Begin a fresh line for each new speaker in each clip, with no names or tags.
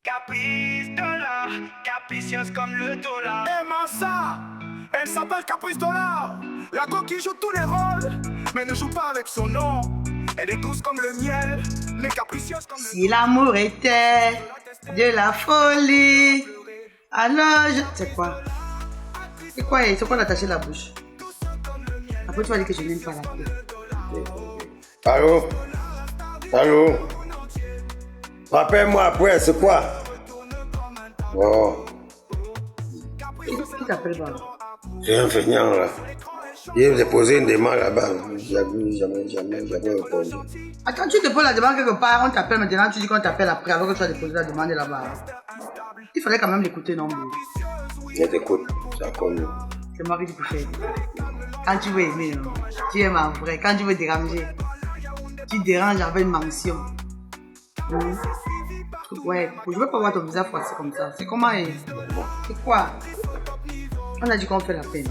Caprice dollar, capricieuse comme le dollar. Aimant ça, elle s'appelle Caprice dollar. La go qui joue tous les rôles, mais ne joue pas avec son nom. Elle est douce comme le miel, mais capricieuse comme le...
Si l'amour était de la folie, alors je... C'est quoi? C'est quoi d'attacher la bouche? Après tu vas dire que je n'aime pas la paix.
Allô? Allô? Rappelle-moi après, c'est quoi? Oh.
Qui t'appelle pas?
C'est un feignant là. Il a déposé une demande là-bas. Jamais répondu.
Attends, tu déposes la demande quelque part, on t'appelle maintenant, tu dis qu'on t'appelle après, alors que tu as déposé la demande là-bas. Il fallait quand même l'écouter, non?
Je t'écoute, ça connu.
C'est moi qui dis pour faire. Quand tu veux aimer, non? Tu aimes en vrai. Quand tu veux déranger, tu déranges avec une mention. Ouais, je veux pas voir ton visage froissé comme ça. C'est comment? C'est quoi? On a dit qu'on fait la peine.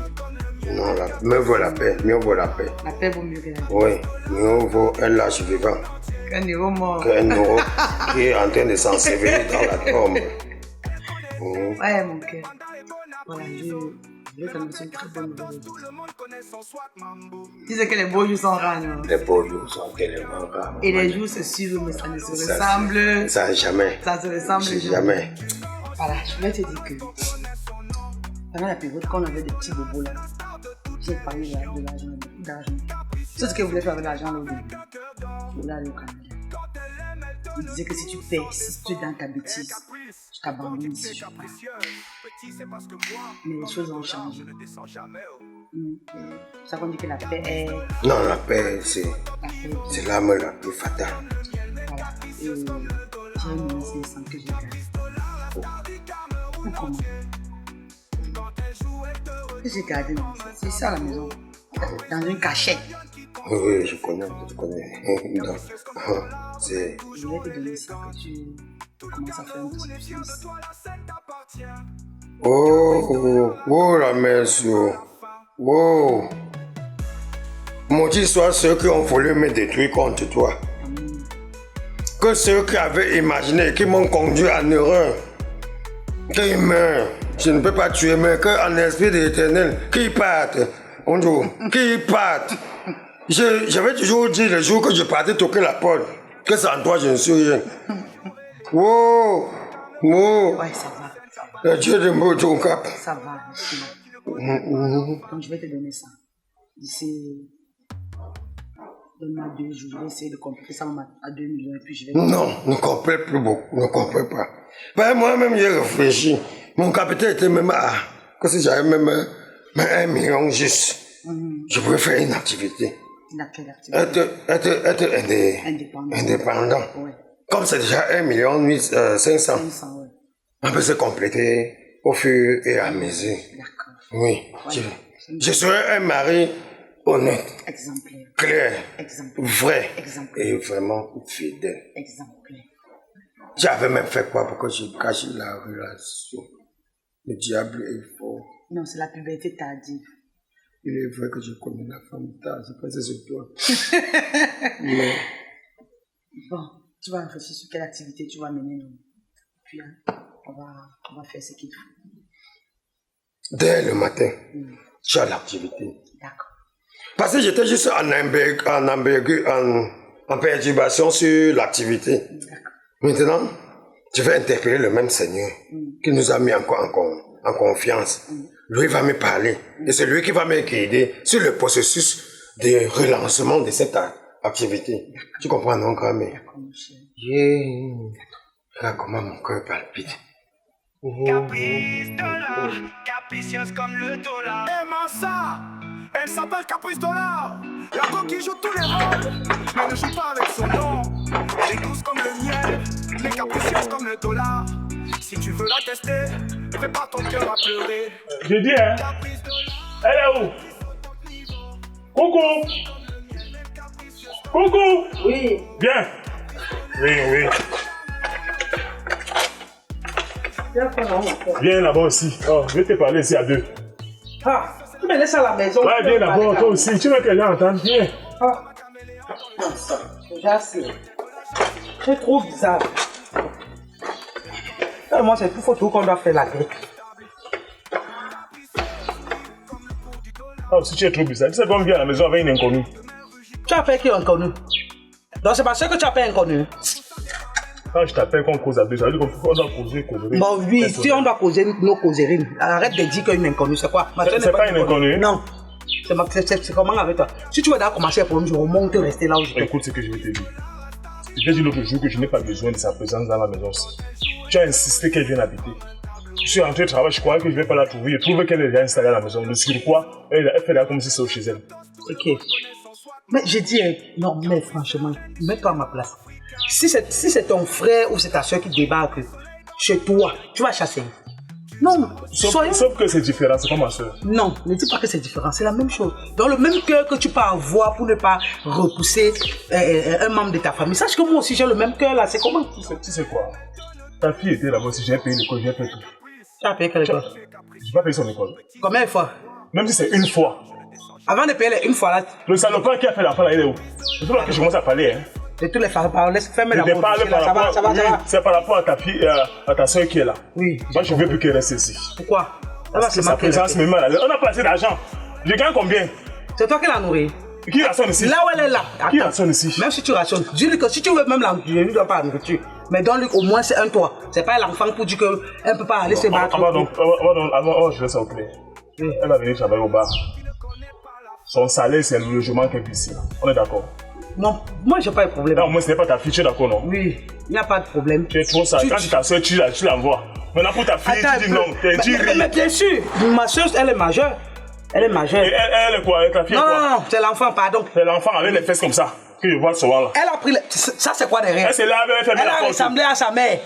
Non, mieux vaut la paix, mieux vaut la paix.
La paix vaut mieux que la paix.
Oui, mieux vaut un lâche vivant
qu'un héros mort.
Qu'un héros qui est en train de s'ensevelir dans la tombe.
Ouais, mon cœur. Voilà, je vais t'annoncer une très bonne nouvelle. Tu sais que les beaux jours sont rares, non?
Les beaux jours sont tellement rares.
Et les jours se suivent, mais ça ne se ressemble.
Ça jamais.
Ça se ressemble
jamais.
Voilà, je vais te dire que pendant la période quand on avait des petits bobos là, j'ai parlé de l'argent, beaucoup d'argent. C'est ce que je voulais faire avec l'argent là au début. Je voulais aller au Canada. Il disait que si tu persistes dans ta bêtise, je t'abandonne ici, je pars. Mais les choses ont changé. C'est ça qu'on dit que la paix est...
Non, la paix, c'est l'arme la plus fatale.
Voilà. Et j'ai une 500 que j'ai gagné. Comment? Que j'ai gardé dans ça. C'est ça la maison. Dans une cachette.
Oui, je connais. Non. C'est...
Je vais te donner ça que tu commences à faire un petit business.
Oh, la maison. Oh. Maudit soit ceux qui ont voulu me détruire contre toi. Que ceux qui avaient imaginé, qui m'ont conduit en erreur, qu'ils meurent. Je ne peux pas tuer, mais qu'en esprit de l'Éternel, qu'ils partent. Bonjour, qu'ils partent. J'avais toujours dit le jour que je partais toquer la porte, que sans toi je ne suis rien. Wow.
Ouais, ça va.
Le Dieu de mon cap.
Ça va. Donc je vais te donner ça. D'ici... Donne-moi 2 jours, je vais essayer de compléter ça à 2 millions et puis je vais...
Non, ne complète plus beaucoup, ne complète pas. Ben, moi-même j'ai réfléchi. Mon capital était même à... Que si j'avais même 1 million juste, je pouvais faire une activité.
Quelle activité?
Être indépendant.
Ouais.
Comme c'est déjà 1 500 000, ouais. On peut se compléter au fur et à mesure.
D'accord.
Oui. Ouais. Je serai un mari honnête,
exemplaire,
clair,
exemplaire,
vrai,
exemplaire,
et vraiment fidèle.
Exemplaire.
J'avais même fait quoi pour que je cache la relation? Le diable est fort.
Non, c'est la puberté tardive.
Il est vrai que je connais la femme tard, c'est pas ça sur toi. Mais...
Bon, tu vas réfléchir sur quelle activité tu vas mener. Puis on va faire ce qu'il faut.
Dès le matin, tu as l'activité.
D'accord.
Parce que j'étais juste en perturbation sur l'activité. Maintenant, je vais interpeller le même Seigneur qui nous a mis en confiance. Lui va me parler et c'est lui qui va me guider sur le processus de relancement de cette activité. Tu comprends, non, grand-mère?
D'accord, mon cher.
Regarde comment mon cœur palpite.
Caprice dollar, capricieuse comme le dollar. Aimant ça, elle s'appelle Caprice dollar. La go qui joue tous les rôles, mais ne joue pas avec son nom. Elle est douce comme le miel, mais capricieuse comme le dollar. Si tu veux la tester, prépare ton cœur à pleurer.
J'ai dit, hein? Elle est où? Coucou! Coucou!
Oui.
Viens! Oui. Viens là-bas aussi. Oh, je vais te parler ici à 2.
Ah, tu me laisses à la maison.
Ouais, viens d'abord, toi aussi. Tu veux que les gens entendent? Viens.
Ah. Déjà, c'est trop bizarre. Moi, c'est tout photo qu'on doit faire la grecque.
Ah, si tu es trop bizarre, tu sais qu'on vient à la maison avec une inconnue.
Tu appelles qui inconnu? Donc, c'est pas sûr que tu appelles inconnu.
Quand je t'appelle qu'on cause à deux, ça veut dire qu'on doit causer.
Bon, oui, si on doit causer nos causeries, arrête de dire qu'une inconnue, c'est quoi?
C'est pas une inconnue?
Non. C'est comment avec toi? Si tu veux d'abord commencer le problème, je remonte rester là où je suis.
Écoute ce que je vais te dire. Je t'ai dit l'autre jour que je n'ai pas besoin de sa présence dans la maison. Tu as insisté qu'elle vienne habiter. Je suis rentré au travail, je croyais que je ne vais pas la trouver. Je trouve qu'elle est déjà installée à la maison. De surcroît, elle fait là comme si c'était chez elle.
Ok. Mais j'ai dit, non, mais franchement, mets-toi à ma place. Si c'est ton frère ou c'est ta soeur qui débarque chez toi, tu vas chasser. Non,
sauf que c'est différent, c'est comme ma soeur.
Non, ne dis pas que c'est différent, c'est la même chose. Dans le même cœur que tu peux avoir pour ne pas repousser un membre de ta famille. Sache que moi aussi j'ai le même cœur là, c'est comment?
Tu sais quoi? Ta fille était là-bas, si j'ai payé l'école, j'ai fait tout.
Tu as payé quelle école?
Je n'ai pas payé son école.
Combien de fois?
Même si c'est une fois.
Avant de payer une fois là.
Le salopard qui a fait l'enfant là, il est où? C'est pour ça que je commence à parler, hein.
De tous les femmes, laisse fermer la porte.
Ça va. C'est par rapport à ta fille, à ta soeur qui est là.
Oui.
Moi, je ne veux plus qu'elle reste ici.
Pourquoi?
Parce que sa présence me met mal. On n'a pas assez d'argent. Je gagne combien?
C'est toi qui l'as nourrie.
Qui rationne ici?
Là où elle est là.
Qui rationne ici?
Même si tu rationnes, dis-lui que si tu veux même la nourriture, il ne doit pas la nourriture. Mais donne-lui au moins c'est un toit. C'est pas l'enfant pour dire qu'elle ne peut pas aller se battre.
Avant, je laisse au clair. Elle va venir travailler au bar. Son salaire, c'est le logement qu'elle vit ici. On est d'accord?
Non, moi j'ai pas de problème.
Non, moi ce n'est pas ta fille, tu es d'accord, non?
Oui, il n'y a pas de problème.
Tu es trop sage. Quand c'est ta soeur, tu l'envoies. Maintenant pour ta fille, tu dis non.
Mais bien sûr, ma soeur, elle est majeure. Elle est majeure.
Et elle est quoi? Ta fille est quoi?
Non, c'est l'enfant, pardon.
C'est l'enfant avec les fesses comme ça, que je vois souvent là.
Elle a pris. Ça, c'est quoi derrière?
Elle s'est là, elle fait bien la porte.
Elle a ressemblé à sa mère.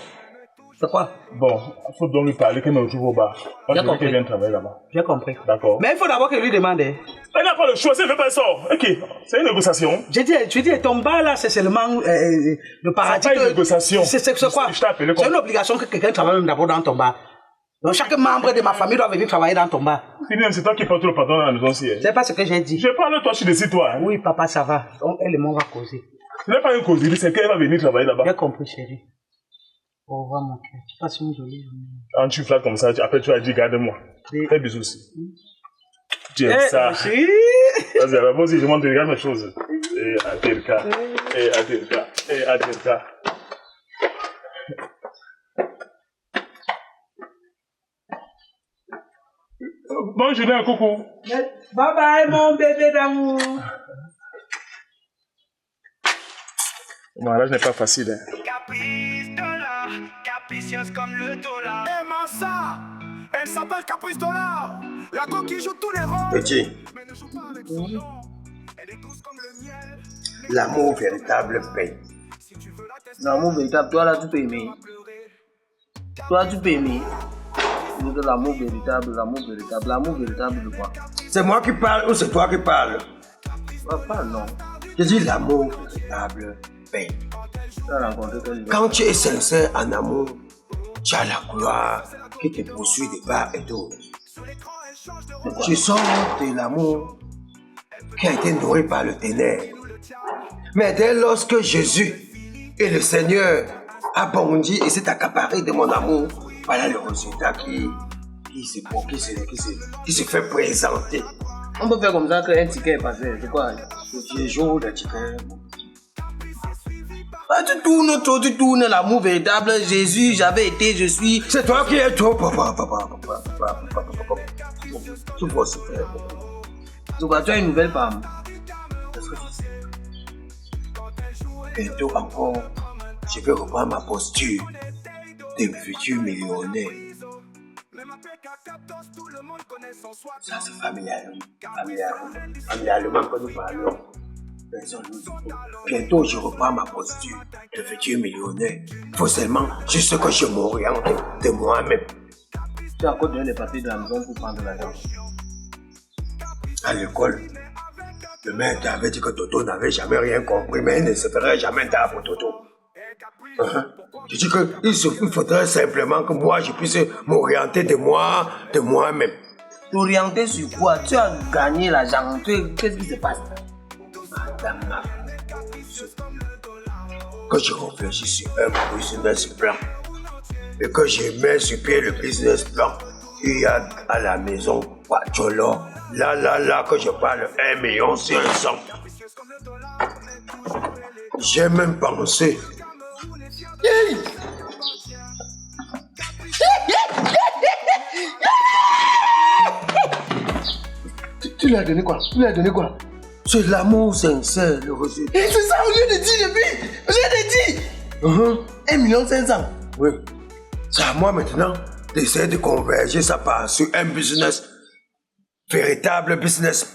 C'est quoi?
Bon, il faut donc lui parler qu'elle me retrouve au bar. Moi, je veux qu'elle vienne travailler là-bas.
J'ai compris.
D'accord.
Mais il faut d'abord qu'elle lui demande.
Elle n'a pas le choix, si elle ne fait pas ça. Ok, c'est une négociation.
Je dis, ton bar là, c'est seulement le paradis.
C'est pas une négociation.
C'est quoi?
Je t'ai appelé comme...
C'est une obligation que quelqu'un travaille même d'abord dans ton bar. Donc chaque membre de ma famille doit venir travailler dans ton bar.
C'est toi qui portes le patron dans la maison aussi.
C'est pas ce que j'ai dit.
Je parle de toi, je décide toi.
Oui, papa, ça va. Elle et moi, on va causer.
Ce n'est pas une causerie, c'est qu'elle va venir travailler là-bas.
J'ai compris, chérie. Au revoir, mon cœur. Tu passes une jolie journée.
Quand tu flattes comme ça, après tu as dit garde-moi. Fais bisous aussi. Tu aimes ça.
Merci.
Vas-y, moi aussi, je montre regarde mes choses. Et Adirka. Et Adirka. Et Adirka. Bonne journée, coucou.
Bye bye, mon bébé d'amour.
Le mariage n'est pas facile. Hein.
Caprice dollar, capricieuse comme le dollar. Aimant ça, elle s'appelle Caprice dollar. La coquille joue tous les rôles.
Petit,
Mais ne joue pas avec son nom. Elle est douce comme le miel.
l'amour véritable paye.
L'amour véritable, toi là tu peux aimer. Toi tu peux aimer. L'amour véritable, l'amour véritable de quoi?
C'est moi qui parle ou c'est toi qui parles?
Pas non.
Je dis l'amour véritable paye.
Tu as rencontré quel
Quand tu es sincère en amour, tu as la gloire qui te poursuit de part et d'autre. Tu sors de l'amour qui a été nourri par le ténèbre. Mais dès lorsque Jésus et le Seigneur a bondi et s'est accaparé de mon amour, voilà le résultat qui se fait présenter.
On peut faire comme ça qu'un ticket est passé. C'est quoi?
Le jour de ticket.
Tu tournes l'amour véritable. Jésus, j'avais été, je suis.
C'est toi qui es trop, papa. Tu vois ce que
Tu as une nouvelle femme.
bientôt encore, je vais reprendre ma posture de futur millionnaire. Ça, c'est familialement que nous parlons. Bientôt, je reprends ma posture de futur millionnaire. Il faut seulement juste que je m'oriente de moi-même.
Tu as encore donné les papiers de la maison pour prendre l'argent.
À l'école, le maître avait dit que Toto n'avait jamais rien compris, mais il ne se ferait jamais tard pour Toto. Je dis qu'il faudrait simplement que moi, je puisse m'orienter de moi-même.
T'orienter sur quoi? Tu as gagné l'argent. Qu'est-ce qui se passe?
Madame, quand je réfléchis sur un business plan, et que je mets sur pied le business plan, il y a à la maison Quacholo, là, que je parle 1 500 000. J'ai même pensé.
Tu lui as donné quoi?
C'est l'amour sincère, le reçu.
Et c'est ça, au lieu de dire depuis! Au lieu de dire! 1 500 000.
Oui. C'est à moi maintenant d'essayer de converger ça part sur un business, véritable business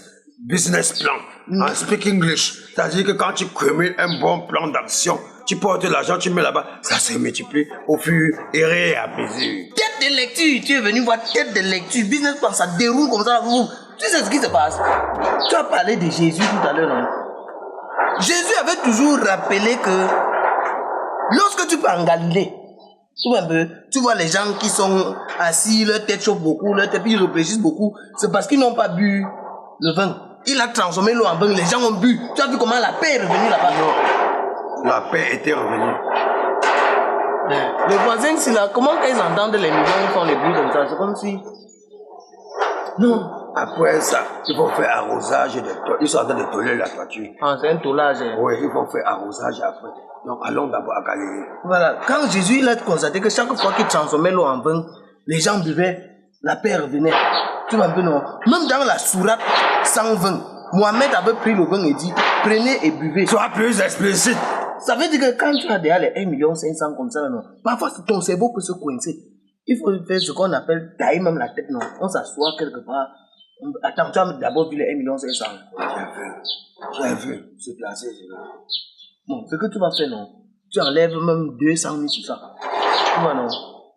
plan. En speak English. C'est-à-dire que quand tu cumules un bon plan d'action, tu portes l'argent, tu mets là-bas, ça se multiplie au fur et à mesure.
Tête de lecture, tu es venu voir tête de lecture, business plan, ça déroule comme ça. Tu sais ce qui se passe? Tu as parlé de Jésus tout à l'heure, non? Jésus avait toujours rappelé que lorsque tu pars en Galilée, tu vois les gens qui sont assis, leur tête chauffe beaucoup, ils réfléchissent beaucoup, c'est parce qu'ils n'ont pas bu le vin. Il a transformé l'eau en vin, les gens ont bu. Tu as vu comment la paix est revenue là-bas?
Non, la paix était revenue.
Les voisins, c'est là, comment ils entendent les millions, ils font les bruits comme ça? C'est comme si... Non.
Après ça, ils vont faire arrosage de toile. Ils sont en train de toller la toiture.
Ah, c'est un tollage.
Oui, ils vont faire arrosage après. Donc allons d'abord à Galilée.
Voilà, quand Jésus il a constaté que chaque fois qu'il transformait l'eau en vin, les gens buvaient, la paix revenait. Tu vois un peu, non? Même dans la sourate 120, Mohamed avait pris le vin et dit, prenez et buvez.
Sois plus explicite.
Ça veut dire que quand tu as déjà les 1 500 000 comme ça, non, parfois ton cerveau peut se coincer. Il faut faire ce qu'on appelle tailler même la tête, non? On s'assoit quelque part. Attends, tu as d'abord vu les 1 500 000.
J'ai vu, c'est placé.
Bon, ce que tu vas faire, non? Tu enlèves même 200 000 sur ça. Tu vois, non?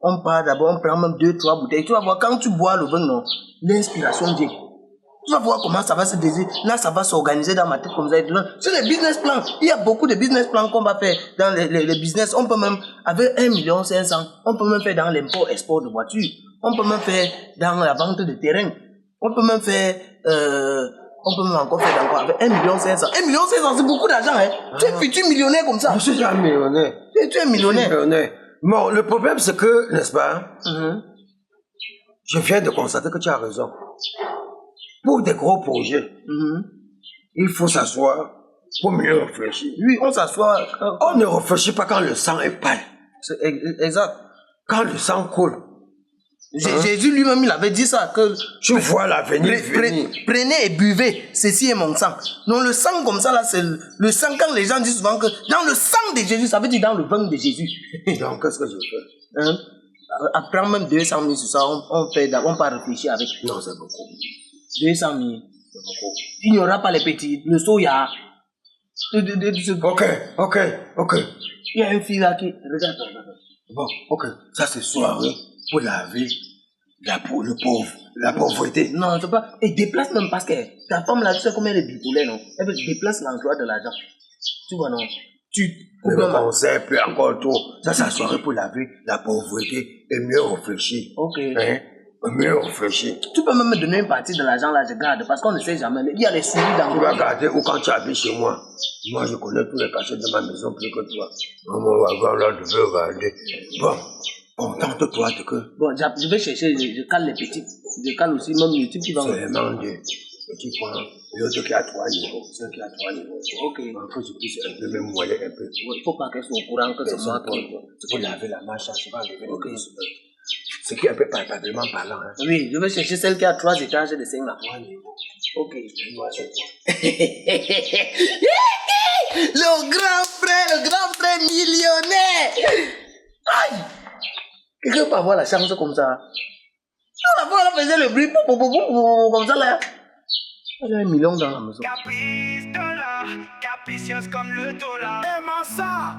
On part d'abord, on prend même 2-3 bouteilles. Tu vas voir, quand tu bois le vin, non? L'inspiration vient. Tu vas voir comment ça va se décider. Là, ça va s'organiser dans ma tête comme ça. C'est les business plans. Il y a beaucoup de business plans qu'on va faire dans les business. On peut même, avec 1 500 000, on peut même faire dans l'import-export de voitures. On peut même faire dans la vente de terrain. On peut même faire, on peut même encore faire dans quoi? Avec 1 500 000. 1 500 000, c'est beaucoup d'argent, hein. Tu es futur millionnaire comme ça.
Je suis un millionnaire.
Tu es millionnaire.
Bon, le problème, c'est que, n'est-ce pas? Je viens de constater que tu as raison. Pour des gros projets, il faut s'asseoir pour mieux réfléchir.
Oui, on s'assoit.
On ne réfléchit pas quand le sang est pâle.
C'est exact.
Quand le sang coule.
Jésus lui-même, il avait dit ça. Que
tu vois l'avenir venir.
Prenez et buvez, ceci est mon sang. Donc le sang comme ça, là, c'est le sang. Quand les gens disent souvent que dans le sang de Jésus, ça veut dire dans le vin de Jésus.
Donc, qu'est-ce que je fais?
Après même 200 000 sur ça, on peut réfléchir avec.
Non, c'est beaucoup.
200 000. C'est beaucoup. Il n'y aura pas les petits. Le soya.
Ok.
Il y a une fille là qui... Regarde.
Bon, ok. Ça, c'est soirée pour laver le pauvre. La pauvreté.
Non, c'est pas... Et déplace même parce que ta femme là, tu sais combien elle est bipolaire, non? Elle déplace l'emploi de l'argent. Tu vois, non?
Le conseil peut encore trop. Ça, c'est soirée pour laver la pauvreté et mieux réfléchir.
Ok.
Hein? Mieux réfléchir.
Tu peux même me donner une partie de l'argent là, je garde, parce qu'on ne sait jamais. Il y a les souris dans
tu vas garder ou quand tu habites chez moi. Moi, je connais tous les cachets de ma maison plus que toi. Maman, là, je veux regarder. Bon, contente-toi de que.
Bon, je vais chercher, je cale les petits. Je cale aussi même les types qui vont.
Seulement deux petits points. L'autre qui a 3 niveaux. Ceux qui a 3 niveaux. Ok. Il faut que je puisse un peu même moyer un peu.
Il ne faut pas qu'elles soient au courant que c'est moi qui.
C'est pour laver la marche, je vais enlever le okay. Ce qui est un peu palpablement parlant. Hein.
Oui, je vais chercher celle qui a 3 étages de 5 là. Ok. Le grand frère millionnaire. Aïe! Quelqu'un peut avoir la chance comme ça. Non, la fois, elle faisait le bruit comme ça là. Elle a 1 million dans la maison.
Caprice dollar, capricieuse comme le dollar. Aimant ça,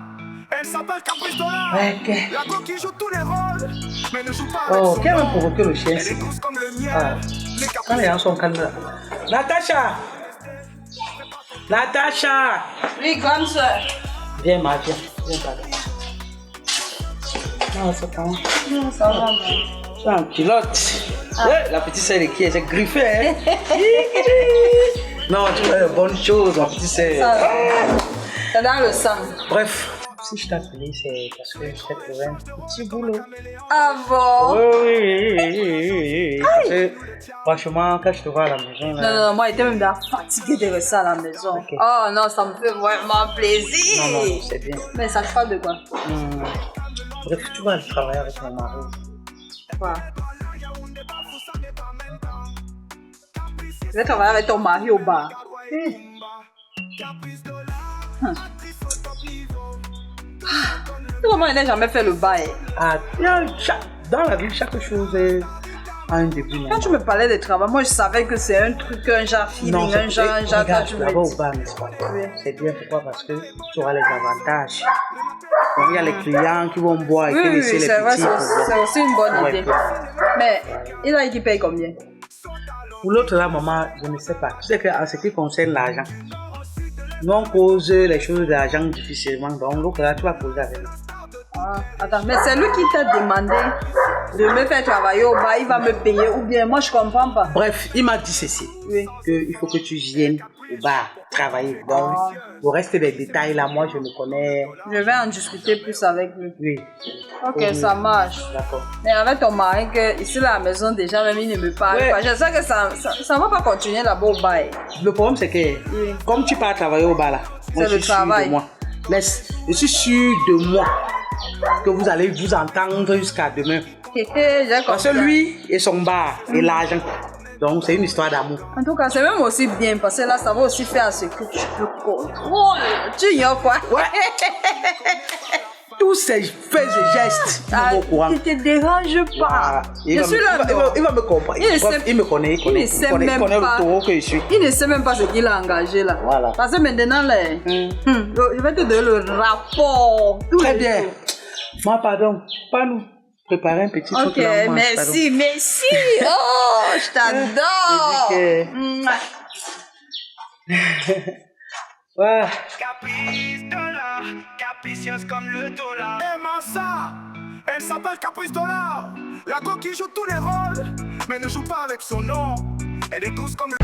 elle s'appelle Caprice dollar.
Ok.
La coquille joue tous les rôles, mais ne joue pas avec
Oh,
son
qui a même
nom.
provoqué le chien?
Elle est douce comme le miel.
Ah.
Les
Quand les gens sont calmes là. Natacha!
Oui, grande soeur.
Viens, ma viens. Viens, pardon. Non, c'est comment?
Non, ça va, maman.
Tu es en pilote. Ouais, la petite sœur de qui est? C'est griffé, hein? Non, tu fais de bonnes choses, ma petite sœur.
C'est dans le sang.
Bref, Si je t'appelais, c'est parce que je t'ai trouvé un petit boulot.
Ah bon?
Oui. Parce que, franchement, quand je te vois à la maison, là...
Non, moi, j'étais même fatiguée de rester à la maison.
Ok.
Oh non, ça me fait vraiment plaisir.
Non, c'est bien.
Mais ça te parle de quoi?
Bref, tu vas aller travailler avec mon mari.
Quoi? Tu vas travailler avec ton mari au bar. Comment il n'a jamais fait le bail?
Ah, dans la vie, chaque chose a un début.
Quand tu me parlais de travail, moi je savais que c'est un truc, un genre feeling, un genre,
regarde,
tu
là-bas
me
au
dis.
bar, n'est-ce pas? Oui. C'est bien, pourquoi? Parce que tu auras les avantages. Donc, il y a les clients qui vont boire et
Oui,
qui
oui,
laisser les
c'est vrai,
petits pour boire.
c'est aussi une bonne
Ouais,
idée. Mais il a dit qu'il paye combien?
Pour l'autre là, maman, je ne sais pas. Tu sais qu'en ce qui concerne l'argent, nous on cause les choses d'argent difficilement. Donc l'autre là, tu vas poser avec nous.
Ah, attends, mais c'est lui qui t'a demandé de me faire travailler au bar, il va me payer ou bien moi je comprends pas.
Bref, il m'a dit ceci,
Oui.
qu'il faut que tu viennes au bar travailler. Donc, le reste des détails là, moi je me connais.
Je vais en discuter plus avec lui.
Oui.
Ok,
Oui.
ça marche.
D'accord.
Mais avec ton mari, que ici à la maison déjà, même il ne me parle
Ouais.
pas. Je sais que ça va pas continuer là-bas au bar.
Le problème c'est que,
Oui.
comme tu pars travailler au bar là, moi,
C'est
je
le
suis sûr
travail.
de moi. Je suis sûr de moi que vous allez vous entendre jusqu'à demain.
J'ai
Parce que
compris.
lui et son bar et l'argent. Donc c'est une histoire d'amour.
En tout cas, c'est même aussi bien parce que là, ça va aussi faire ce que tu le contrôles. Tu ignores quoi?
Ouais. Tous ces faits et gestes, il
Ah,
est au courant.
ne te dérange pas.
Voilà. Il
Je
va
suis
me-
là.
il va me comprendre.
Il ne
Bref,
sait-
il me connaît,
il ne sait même
connaît
pas.
le taureau que je suis.
Il ne sait même pas ce qu'il a engagé là.
Voilà.
Parce que maintenant, là, je vais te donner le rapport.
Très bien. Moi, pardon, pas nous préparer un petit truc
Ok,
là. on mange,
merci, merci. Oh, je t'adore.
J'ai
Mouah.
pardon. Ouais.
Caprice dollar, capricieuse comme le dollar. Aimant ça, elle s'appelle Caprice Dollar. La coquille joue tous les rôles, mais ne joue pas avec son nom. Elle est douce comme le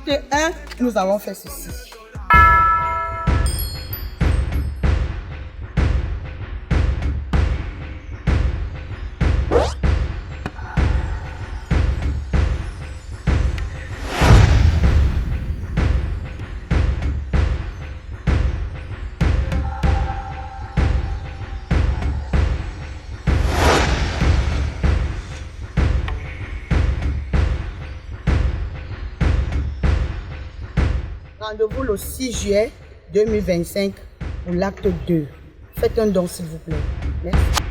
Acte 1, nous avons fait ceci. Rendez-vous le 6 juillet 2025 pour l'acte 2. Faites un don s'il vous plaît. Merci.